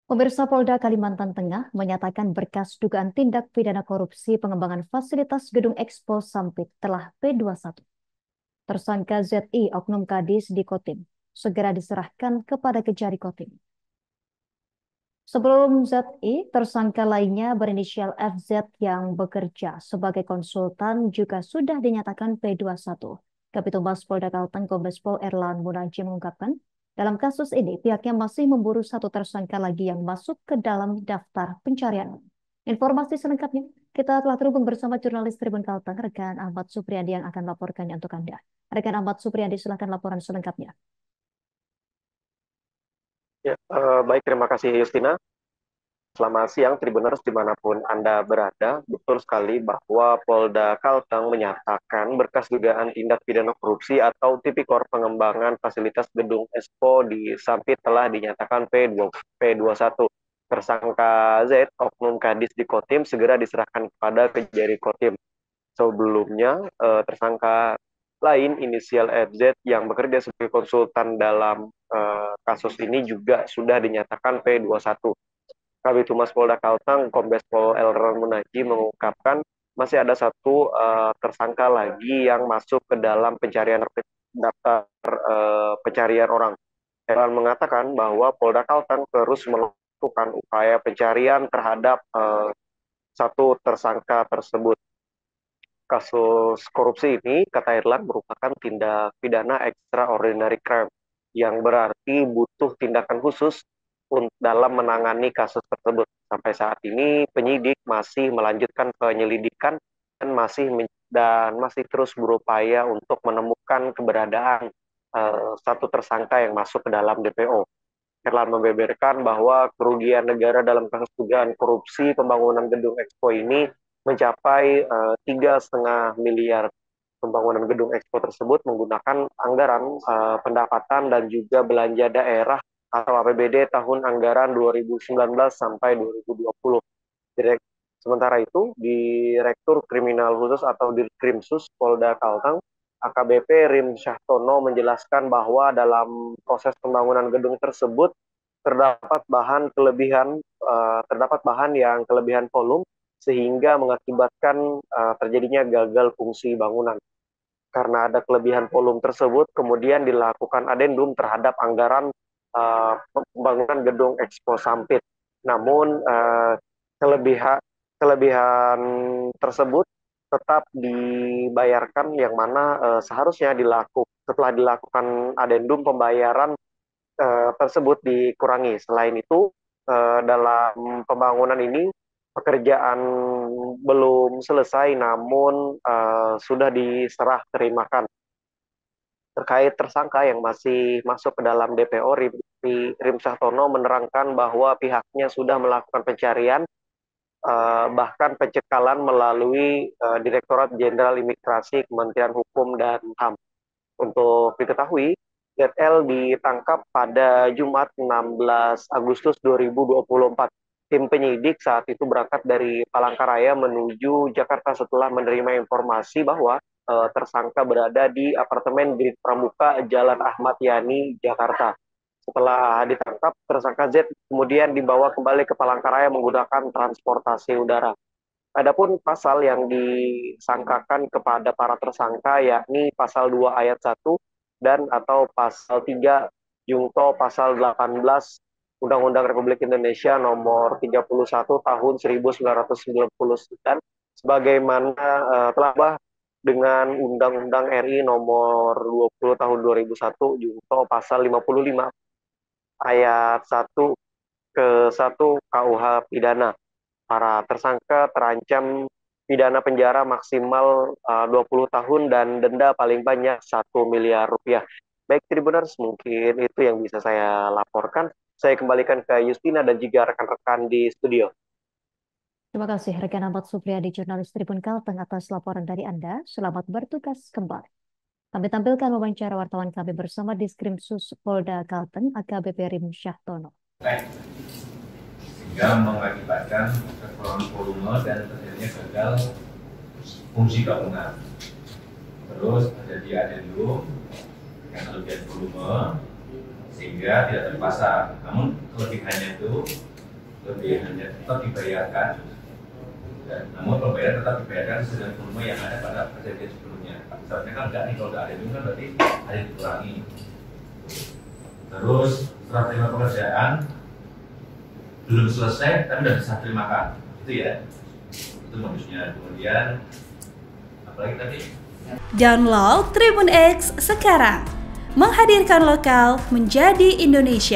Pemirsa Polda Kalimantan Tengah menyatakan berkas dugaan tindak pidana korupsi pengembangan fasilitas Gedung Expo Sampit telah P21. Tersangka ZI Oknum Kadis di Kotim segera diserahkan kepada Kejari Kotim. Sebelum ZI, tersangka lainnya berinisial FZ yang bekerja sebagai konsultan juga sudah dinyatakan P21. Kabitumas Polda Kalteng Kombes Pol Erlan Munaji mengungkapkan, dalam kasus ini pihaknya masih memburu satu tersangka lagi yang masuk ke dalam daftar pencarian. Informasi selengkapnya kita telah terhubung bersama jurnalis Tribun Kalteng, rekan Ahmad Supriyadi yang akan melaporkannya untuk Anda. Rekan Ahmad Supriyadi, silakan laporan selengkapnya. Ya, baik, terima kasih Justina. Selamat siang Tribuners dimanapun Anda berada. Betul sekali bahwa Polda Kalteng menyatakan berkas dugaan tindak pidana korupsi atau tipikor pengembangan fasilitas Gedung Expo di Sampit telah dinyatakan P21. Tersangka Z, Oknum Kadis di Kotim, segera diserahkan kepada Kejari Kotim. Sebelumnya, tersangka lain inisial FZ yang bekerja sebagai konsultan dalam kasus ini juga sudah dinyatakan P21. Kabitumas Polda Kalteng, Kombes Pol Elran Munaji mengungkapkan masih ada satu tersangka lagi yang masuk ke dalam pencarian daftar pencarian orang. Elran mengatakan bahwa Polda Kalteng terus melakukan upaya pencarian terhadap satu tersangka tersebut. Kasus korupsi ini, kata Irlan, merupakan tindak pidana extraordinary crime yang berarti butuh tindakan khusus dalam menangani kasus tersebut. Sampai saat ini penyidik masih melanjutkan penyelidikan dan masih terus berupaya untuk menemukan keberadaan satu tersangka yang masuk ke dalam DPO. Erlan membeberkan bahwa kerugian negara dalam kasus dugaan korupsi pembangunan Gedung Expo ini mencapai 3,5 miliar. Pembangunan Gedung Expo tersebut menggunakan anggaran pendapatan dan juga belanja daerah atau APBD tahun anggaran 2019 sampai 2020. Sementara itu, Direktur Kriminal Khusus atau Dirkrimsus Polda Kalteng, AKBP Rim Syahtono menjelaskan bahwa dalam proses pembangunan gedung tersebut terdapat bahan yang kelebihan volume sehingga mengakibatkan terjadinya gagal fungsi bangunan. Karena ada kelebihan volume tersebut, kemudian dilakukan adendum terhadap anggaran pembangunan gedung Expo Sampit. Namun kelebihan tersebut tetap dibayarkan, yang mana seharusnya setelah dilakukan adendum pembayaran tersebut dikurangi. Selain itu, dalam pembangunan ini pekerjaan belum selesai, namun sudah diserah terimakan. Terkait tersangka yang masih masuk ke dalam DPO, Rim Syahtono menerangkan bahwa pihaknya sudah melakukan pencarian, bahkan pencekalan melalui Direktorat Jenderal Imigrasi Kementerian Hukum dan HAM. Untuk diketahui, ZL ditangkap pada Jumat 16 Agustus 2024. Tim penyidik saat itu berangkat dari Palangkaraya menuju Jakarta setelah menerima informasi bahwa tersangka berada di apartemen Grid Pramuka, Jalan Ahmad Yani, Jakarta. Setelah ditangkap, tersangka Z kemudian dibawa kembali ke Palangkaraya menggunakan transportasi udara. Adapun pasal yang disangkakan kepada para tersangka yakni pasal 2 ayat 1 dan atau pasal 3 Jungto pasal 18 Undang-Undang Republik Indonesia nomor 31 tahun 1999 sebagaimana telah dengan Undang-Undang RI nomor 20 tahun 2001 Jungto pasal 55 ayat 1 ke 1 KUH pidana. Para tersangka terancam pidana penjara maksimal 20 tahun dan denda paling banyak 1 miliar rupiah. Baik, Tribuners, mungkin itu yang bisa saya laporkan. Saya kembalikan ke Justina dan juga rekan-rekan di studio. Terima kasih rekan Ahmad Supriyadi, jurnalis Tribun Kalteng atas laporan dari Anda. Selamat bertugas kembali. Kami tampilkan wawancara wartawan kami bersama Diskrimsus Polda Kalteng, AKBP Rim Syahtono. Sehingga mengakibatkan kekurangan volume dan terjadinya gagal fungsi bangunan. Terus terjadi adendum dengan kelebihan volume sehingga tidak terpasang. Namun kelebihannya itu kelebihannya tetap dibayarkan. Namun pembayaran tetap dibayarkan sesuai volume yang ada pada perjanjian sebelumnya. Sebenarnya kan enggak nih, kalau enggak ada itu kan berarti ada dikurangi. Terus setelah terima pekerjaan belum selesai tapi sudah bisa terimakan, itu ya, itu modusnya. Kemudian apalagi tadi? Download Tribun X sekarang, menghadirkan lokal menjadi Indonesia.